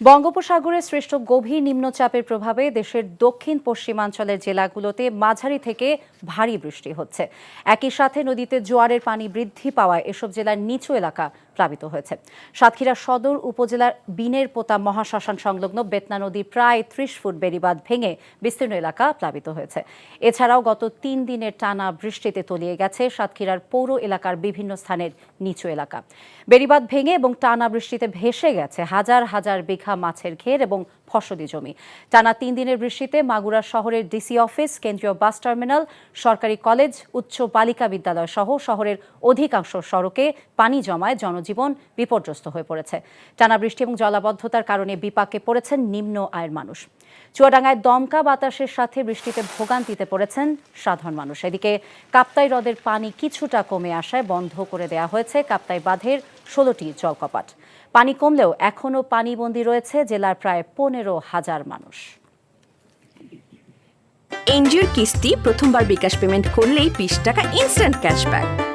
বঙ্গোপসাগরে সৃষ্ট গভীর নিম্নচাপের প্রভাবে দেশের দক্ষিণ পশ্চিমাঞ্চলের জেলাগুলোতে মাঝারি থেকে ভারী বৃষ্টি হচ্ছে। একই সাথে নদীতে জোয়ারের পানি বৃদ্ধি পাওয়ায় এসব জেলার নিচু এলাকা প্লাবিত হয়েছে। সাতক্ষীরা সদর উপজেলার বিনের পোতা মহাশ্মশান সংলগ্ন বেতনা নদীর প্রায় ৩০ ফুট বেড়িবাঁধ ভেঙে বিস্তীর্ণ এলাকা প্লাবিত হয়েছে। এছাড়াও গত ৩ দিনের টানা বৃষ্টিতে তলিয়ে গেছে সাতক্ষীরার পৌর এলাকার বিভিন্ন স্থানের নিচু এলাকা। বেড়িবাঁধ ভেঙে এবং টানা বৃষ্টিতে ভেসে গেছে হাজার হাজার বিঘা মাছের ঘের এবং ফসলি জমি। টানা ৩ দিনের বৃষ্টিতে মাগুরা শহরের ডিসি অফিস, কেন্দ্রীয় বাস টার্মিনাল, সরকারি কলেজ, উচ্চ বালিকা বিদ্যালয় সহ শহরের অধিকাংশ সড়কে পানি জমায় জনজীবন বিপর্যস্ত হয়ে পড়েছে। টানা বৃষ্টি এবং জলাবদ্ধতার কারণে বিপাকে পড়েছেন নিম্ন আয়ের মানুষ। চুয়াডাঙ্গায় দমকা বাতাসের সাথে বৃষ্টিতে ভোগান্তিতে পড়েছেন সাধারণ মানুষ। এদিকে কাপ্তাই হ্রদের পানি কিছুটা কমে আসায় বন্ধ করে দেওয়া হয়েছে কাপ্তাই বাঁধের ১৬টি জলকপাট। পানি কমলেও এখনও পানিবন্দী রয়েছে জেলার প্রায় ১৫,০০০ মানুষ। এনজিওর কিস্তি প্রথমবার বিকাশ পেমেন্ট করলেই ২০ টাকা ইনস্ট্যান্ট ক্যাশব্যাক।